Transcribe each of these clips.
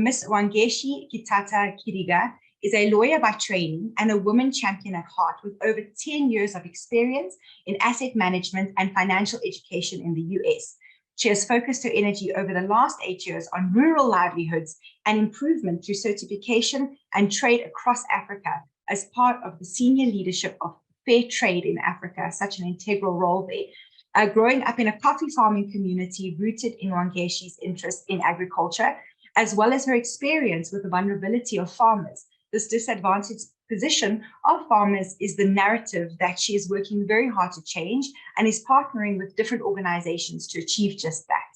Miss Wangeci Gitata Kiriga is a lawyer by training and a woman champion at heart with over 10 years of experience in asset management and financial education in the US. She has focused her energy over the last 8 years on rural livelihoods and improvement through certification and trade across Africa as part of the senior leadership of fair trade in Africa, such an integral role there. Growing up in a coffee farming community rooted in Wangeci's interest in agriculture, as well as her experience with the vulnerability of farmers. This disadvantaged position of farmers is the narrative that she is working very hard to change and is partnering with different organizations to achieve just that.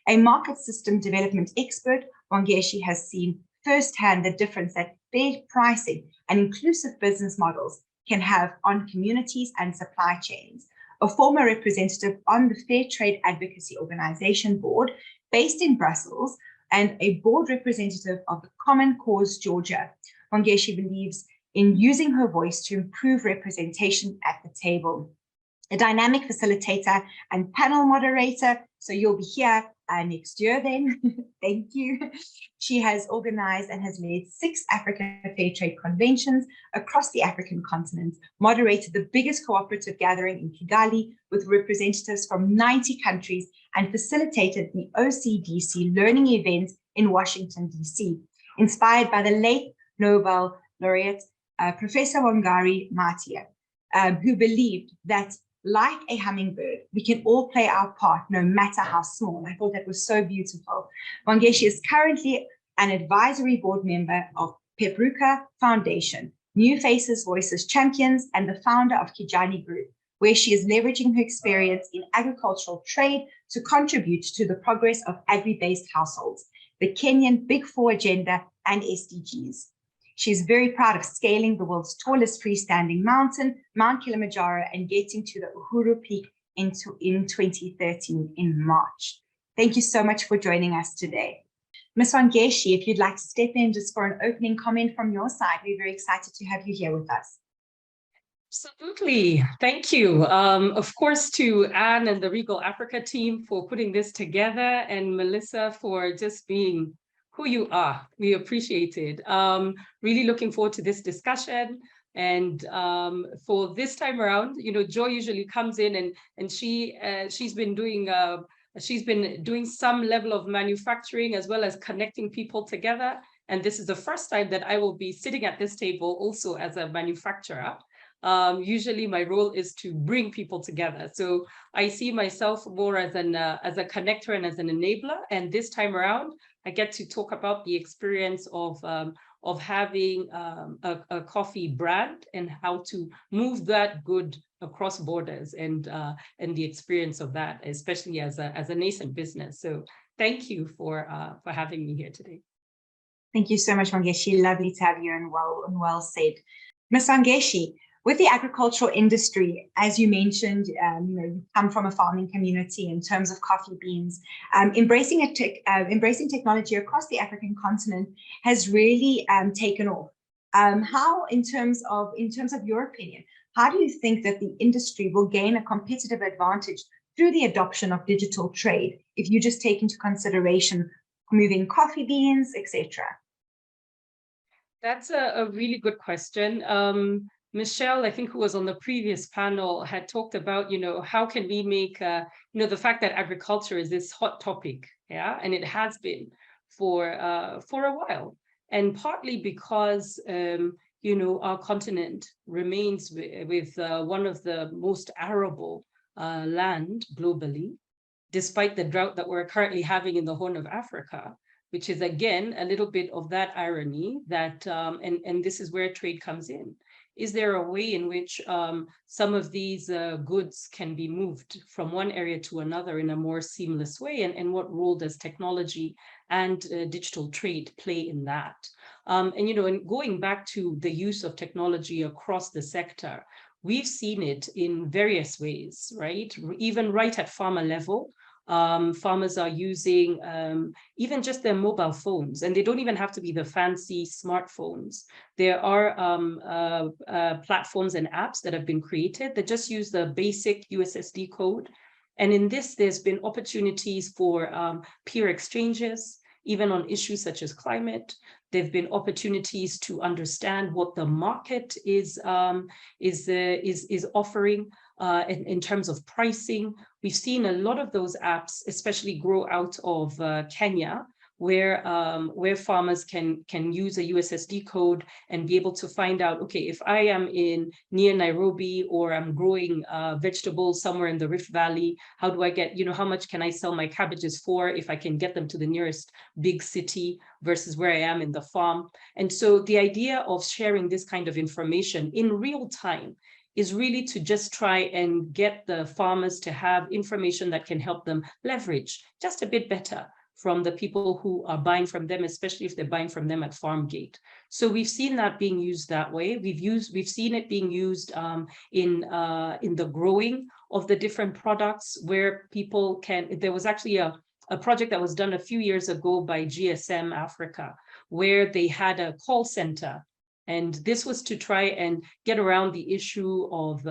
A market system development expert, Wangeci has seen firsthand the difference that fair pricing and inclusive business models can have on communities and supply chains. A former representative on the Fair Trade Advocacy Organization board based in Brussels and a board representative of the Common Cause Georgia, Wangeci believes in using her voice to improve representation at the table. A dynamic facilitator and panel moderator, so you'll be here next year then. Thank you. She has organized and has led 6 Africa Fair Trade conventions across the African continent, moderated the biggest cooperative gathering in Kigali with representatives from 90 countries, and facilitated the OCDC learning event in Washington, DC, inspired by the late Nobel laureate, Professor Wangari Maathai, who believed that like a hummingbird, we can all play our part, no matter how small. I thought that was so beautiful. Wangeci is currently an advisory board member of Pepruka Foundation, New Faces Voices Champions, and the founder of Kijani Group, where she is leveraging her experience in agricultural trade to contribute to the progress of agri-based households, the Kenyan Big Four agenda, and SDGs. She's very proud of scaling the world's tallest freestanding mountain, Mount Kilimanjaro, and getting to the Uhuru Peak in 2013 in March. Thank you so much for joining us today. Ms. Wangeci, if you'd like to step in just for an opening comment from your side, we're very excited to have you here with us. Absolutely. Thank you. Of course, to Anne and the Regal Africa team for putting this together, and Melissa for just being who you are. We appreciate it. Really looking forward to this discussion. And for this time around, you know, Joy usually comes in and she's been doing some level of manufacturing as well as connecting people together. And this is the first time that I will be sitting at this table also as a manufacturer. Usually my role is to bring people together. So I see myself more as a connector and as an enabler. And this time around, I get to talk about the experience of having a coffee brand and how to move that good across borders and the experience of that, especially as a nascent business. So thank you for having me here today. Thank you so much, Wangeci. Lovely to have you, and well said. Ms. Wangeci, with the agricultural industry, as you mentioned, you come from a farming community in terms of coffee beans. Embracing technology across the African continent has really taken off. How, in terms of your opinion, how do you think that the industry will gain a competitive advantage through the adoption of digital trade, if you just take into consideration moving coffee beans, etc.? That's a really good question. Michelle, I think, who was on the previous panel, had talked about, how can we make, the fact that agriculture is this hot topic, yeah, and it has been for a while, and partly because, our continent remains with one of the most arable land globally, despite the drought that we're currently having in the Horn of Africa, which is again a little bit of that irony that, and this is where trade comes in. Is there a way in which some of these goods can be moved from one area to another in a more seamless way? And what role does technology and digital trade play in that? And going back to the use of technology across the sector, we've seen it in various ways, right? Even right at farmer level. Farmers are using even just their mobile phones, and they don't even have to be the fancy smartphones. There are platforms and apps that have been created that just use the basic USSD code. And in this, there's been opportunities for peer exchanges. even on issues such as climate. There have been opportunities to understand what the market is offering in terms of pricing. We've seen a lot of those apps, especially grow out of Kenya, where farmers can use a USSD code and be able to find out, okay, if I am near Nairobi, or I'm growing vegetables somewhere in the Rift Valley, how do I get, how much can I sell my cabbages for if I can get them to the nearest big city versus where I am in the farm? And so the idea of sharing this kind of information in real time is really to just try and get the farmers to have information that can help them leverage just a bit better from the people who are buying from them, especially if they're buying from them at farm gate. So we've seen that being used that way. We've seen it being used in the growing of the different products, where people can. There was actually a project that was done a few years ago by GSM Africa, where they had a call center. And this was to try and get around the issue of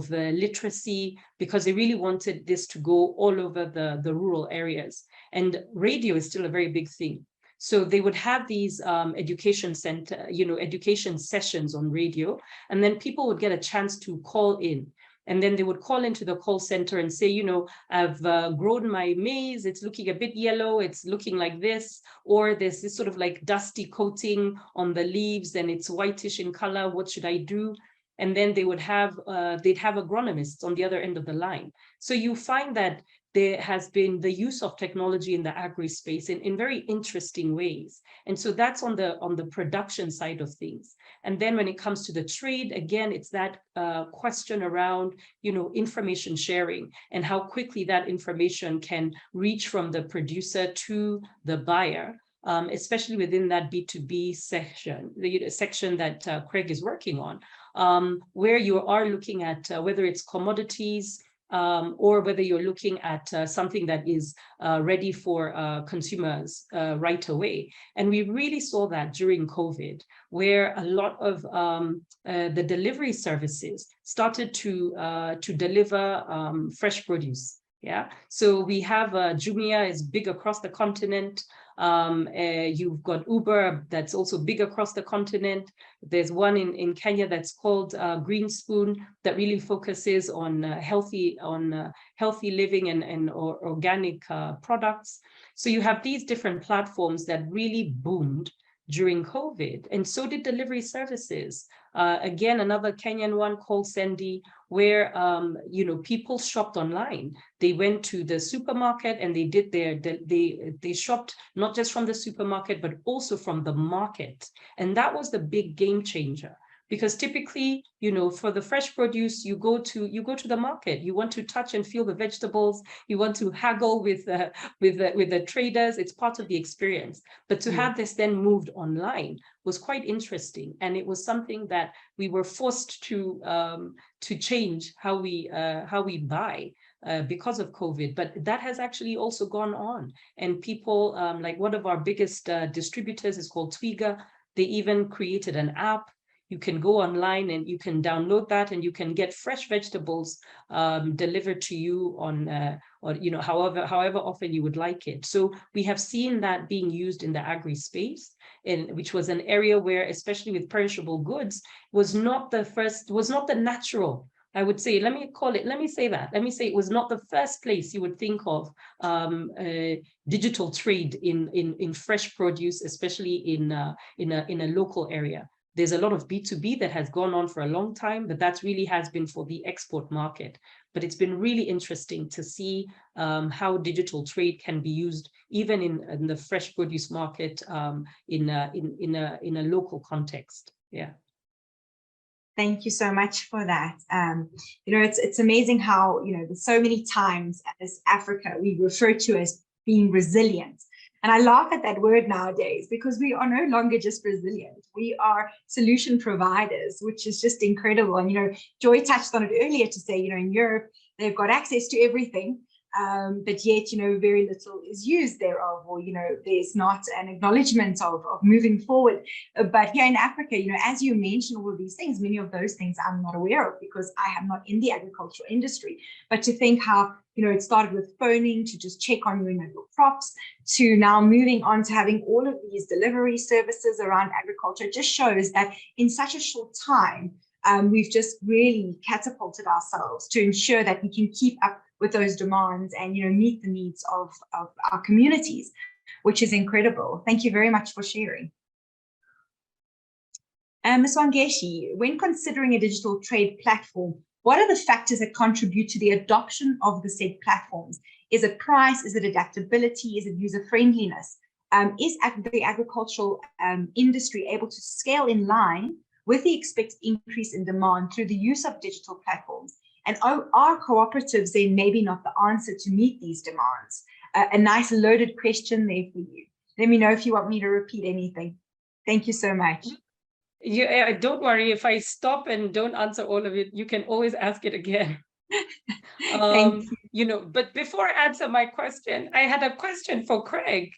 literacy, because they really wanted this to go all over the rural areas. And radio is still a very big thing. So they would have these education sessions on radio, and then people would get a chance to call in. And then they would call into the call center and say, I've grown my maize, it's looking a bit yellow, it's looking like this, or there's this sort of like dusty coating on the leaves and it's whitish in color, what should I do? And then they would have, they'd have agronomists on the other end of the line. So you find that there has been the use of technology in the agri space in very interesting ways. And so that's on the production side of things. And then when it comes to the trade, again, it's that question around, information sharing and how quickly that information can reach from the producer to the buyer. Especially within that B2B section, the section that Craig is working on, where you are looking at whether it's commodities, or whether you're looking at something that is ready for consumers right away. And we really saw that during COVID, where a lot of the delivery services started to deliver fresh produce. Yeah, so we have Jumia is big across the continent. You've got Uber that's also big across the continent. There's one in Kenya that's called Green Spoon that really focuses on healthy living and organic products. So you have these different platforms that really boomed during COVID, and so did delivery services. Again, another Kenyan one called Sendi, where people shopped online. They went to the supermarket and they shopped not just from the supermarket but also from the market, and that was the big game changer. Because typically, for the fresh produce, you go to the market. You want to touch and feel the vegetables. You want to haggle with the traders. It's part of the experience. But to have this then moved online was quite interesting, and it was something that we were forced to change how we buy. Because of COVID, but that has actually also gone on. And people, like one of our biggest distributors is called Twiga. They even created an app. You can go online and you can download that, and you can get fresh vegetables delivered to you on, however often you would like it. So we have seen that being used in the agri space, which was an area where, especially with perishable goods, was not the natural. I would say, let me say it was not the first place you would think of digital trade in fresh produce, especially in a local area. There's a lot of B2B that has gone on for a long time, but that really has been for the export market. But it's been really interesting to see how digital trade can be used even in the fresh produce market in a local context. Yeah. Thank you so much for that. It's amazing how, there's so many times as Africa, we refer to as being resilient. And I laugh at that word nowadays because we are no longer just resilient. We are solution providers, which is just incredible. And, Joy touched on it earlier to say, in Europe, they've got access to everything. but yet, very little is used thereof, or, there's not an acknowledgement of moving forward. But here in Africa, as you mentioned all of these things, many of those things I'm not aware of because I am not in the agricultural industry. But to think how, it started with phoning to just check on your crops, to now moving on to having all of these delivery services around agriculture, just shows that in such a short time, we've just really catapulted ourselves to ensure that we can keep up with those demands and meet the needs of our communities, which is incredible. Thank you very much for sharing. Ms. Wangeci, when considering a digital trade platform, what are the factors that contribute to the adoption of the said platforms? Is it price? Is it adaptability? Is it user friendliness? Is the agricultural industry able to scale in line with the expected increase in demand through the use of digital platforms? And are cooperatives then maybe not the answer to meet these demands? A nice loaded question there for you. Let me know if you want me to repeat anything. Thank you so much. Yeah, don't worry. If I stop and don't answer all of it, you can always ask it again. Thank you. But before I answer my question, I had a question for Craig,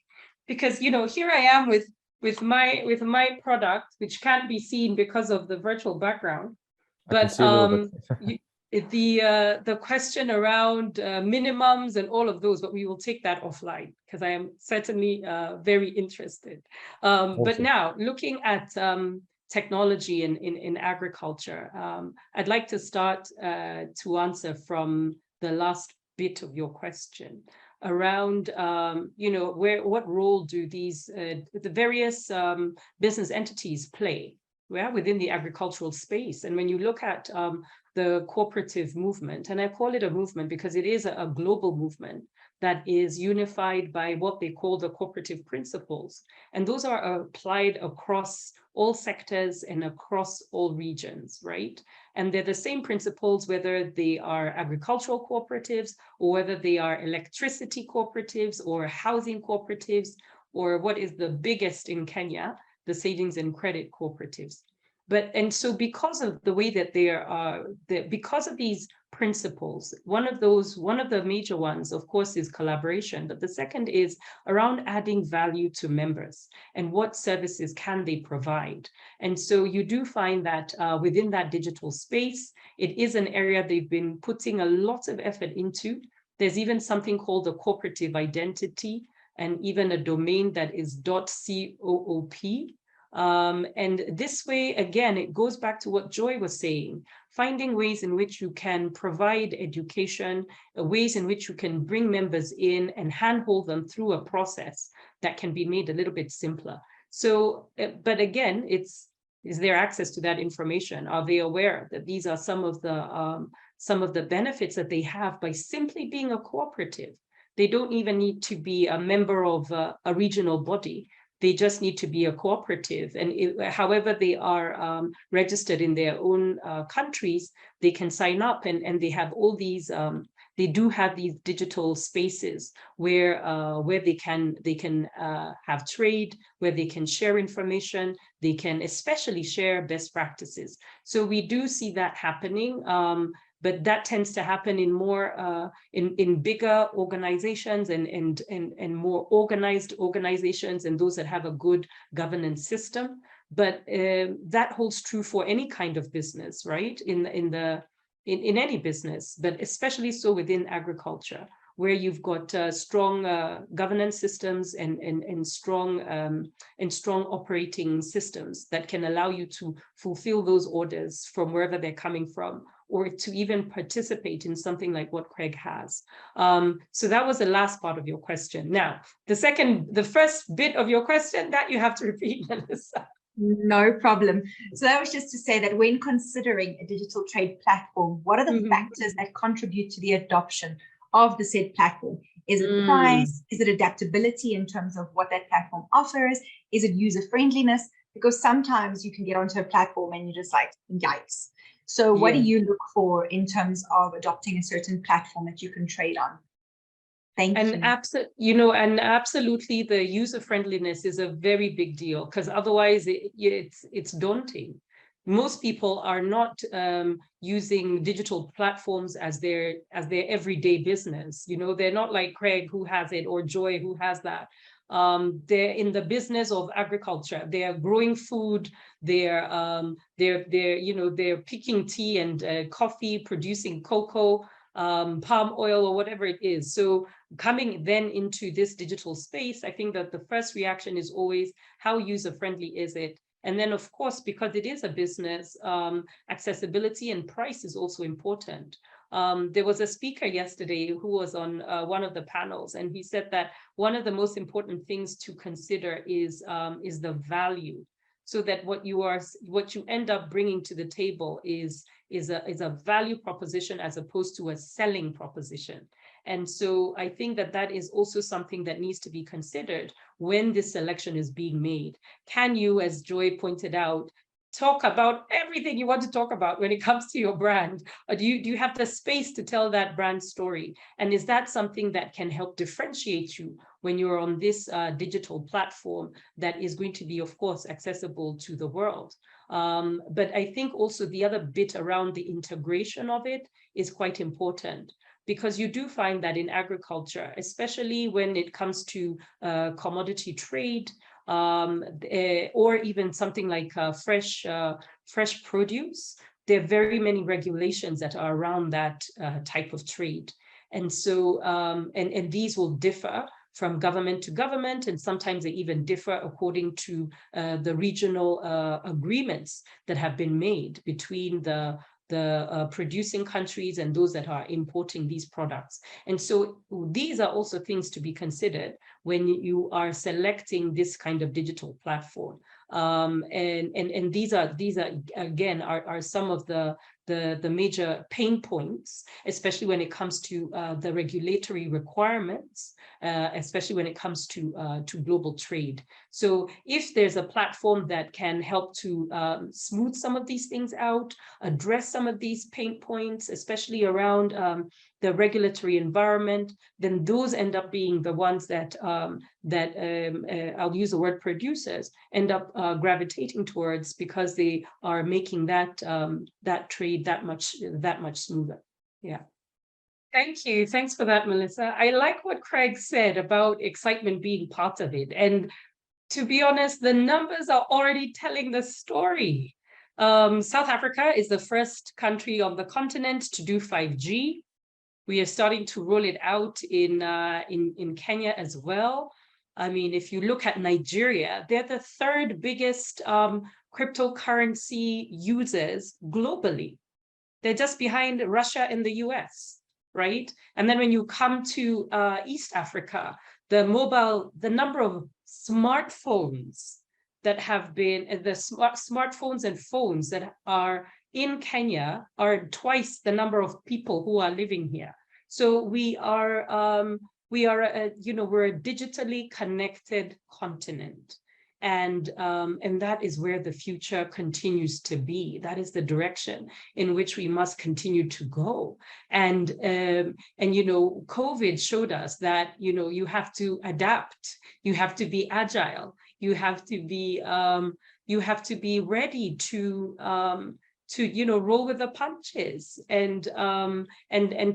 because here I am with my product, which can't be seen because of the virtual background. But the question around minimums and all of those, but we will take that offline because I am certainly very interested. But now looking at technology in agriculture, I'd like to start to answer from the last bit of your question around, what role do the various business entities play within the agricultural space. And when you look at the cooperative movement, and I call it a movement because it is a global movement that is unified by what they call the cooperative principles. And those are applied across all sectors and across all regions, right? And they're the same principles, whether they are agricultural cooperatives or whether they are electricity cooperatives or housing cooperatives, or what is the biggest in Kenya, the savings and credit cooperatives. And so because of the way that they are, because of these principles, one of the major ones, of course, is collaboration. But the second is around adding value to members and what services can they provide. And so you do find that within that digital space, it is an area they've been putting a lot of effort into. There's even something called the cooperative identity, and even a domain that is .coop. And this way, again, it goes back to what Joy was saying, finding ways in which you can provide education, ways in which you can bring members in and handhold them through a process that can be made a little bit simpler. So, but again, is there access to that information? Are they aware that these are some of the benefits that they have by simply being a cooperative? They don't even need to be a member of a regional body. They just need to be a cooperative. And however they are registered in their own countries, they can sign up, and they have all these, they do have these digital spaces where they can have trade, where they can share information, they can especially share best practices. So we do see that happening. But that tends to happen in more in bigger organizations and more organized organizations, and those that have a good governance system. But that holds true for any kind of business, right? In any business, but especially so within agriculture, where you've got strong governance systems and strong operating systems that can allow you to fulfill those orders from wherever they're coming from, or to even participate in something like what Craig has. So that was the last part of your question. Now, the first bit of your question, that you have to repeat, Melissa. No problem. So that was just to say that when considering a digital trade platform, what are the factors that contribute to the adoption of the said platform? Is it price? Is it adaptability in terms of what that platform offers? Is it user friendliness? Because sometimes you can get onto a platform and you're just like, yikes. So what do you look for in terms of adopting a certain platform that you can trade on? Thank you. And absolutely, the user friendliness is a very big deal, because otherwise it's daunting. most people are not using digital platforms as their everyday business. You know, they're not like Craig, who has it, or Joy, who has that. They're in the business of agriculture. They are growing food. They're you know, they're picking tea and coffee, producing cocoa, palm oil, or whatever it is. So coming then into this digital space, I think that the first reaction is always, how user-friendly is it? And then, of course, because it is a business, accessibility and price is also important. There was a speaker yesterday who was on one of the panels, and he said that one of the most important things to consider is the value, so that what you end up bringing to the table is a value proposition as opposed to a selling proposition. And so I think that that is also something that needs to be considered when this selection is being made. Can you, as Joy pointed out, talk about everything you want to talk about when it comes to your brand? Or do you have the space to tell that brand story? And is that something that can help differentiate you when you're on this digital platform that is going to be, of course, accessible to the world? But I think also the other bit around the integration of it is quite important, because you do find that in agriculture, especially when it comes to commodity trade, or even something like fresh produce, there are very many regulations that are around that type of trade. And so, and these will differ from government to government, and sometimes they even differ according to the regional agreements that have been made between the producing countries and those that are importing these products. And so these are also things to be considered when you are selecting this kind of digital platform. And these are again are some of the major pain points, especially when it comes to the regulatory requirements, especially when it comes to global trade. So if there's a platform that can help to smooth some of these things out, address some of these pain points, especially around the regulatory environment, then those end up being the ones that I'll use the word producers end up gravitating towards, because they are making that that trade that much smoother. Yeah. Thank you. Thanks for that, Melissa. I like what Craig said about excitement being part of it. And to be honest, the numbers are already telling the story. South Africa is the first country on the continent to do 5G. We are starting to roll it out in Kenya as well. I mean, if you look at Nigeria, they're the third biggest cryptocurrency users globally. They're just behind Russia and the US, right? And then when you come to East Africa, the number of smartphones that have been, the smartphones and phones that are in Kenya are twice the number of people who are living here. So we are we're a digitally connected continent. And that is where the future continues to be. That is the direction in which we must continue to go. And COVID showed us that you have to adapt, you have to be agile, you have to be ready to roll with the punches. And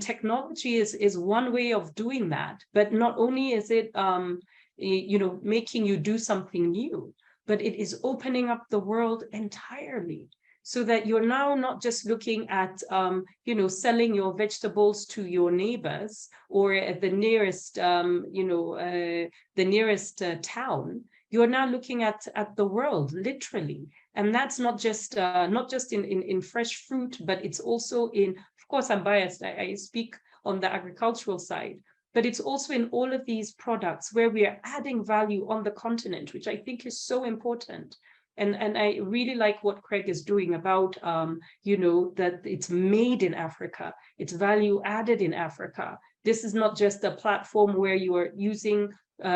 technology is one way of doing that. But not only is it making you do something new, but it is opening up the world entirely, so that you're now not just looking at selling your vegetables to your neighbors or at the nearest town. You're now looking at the world, literally. And that's not just in fresh fruit, but it's also in, of course, I'm biased, I speak on the agricultural side, but it's also in all of these products where we are adding value on the continent, which I think is so important. And I really like what Craig is doing about, that it's made in Africa, it's value added in Africa. This is not just a platform where you are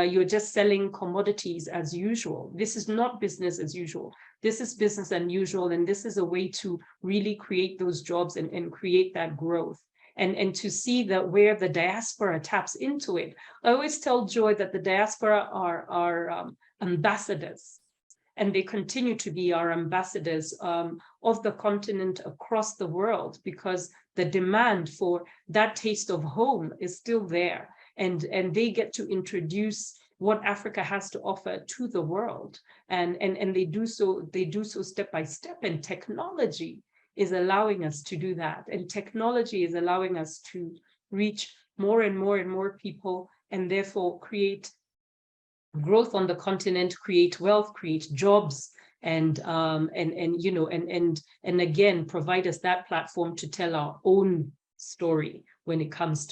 you're just selling commodities as usual. This is not business as usual. This is business unusual, and this is a way to really create those jobs and create that growth. And to see that where the diaspora taps into it. I always tell Joy that the diaspora are ambassadors. and they continue to be our ambassadors of the continent across the world, because the demand for that taste of home is still there, and they get to introduce what Africa has to offer to the world, and they do so step by step, and technology is allowing us to do that, and technology is allowing us to reach more and more people, and therefore create growth on the continent, create wealth, create jobs, and you know, and again provide us that platform to tell our own story when it comes to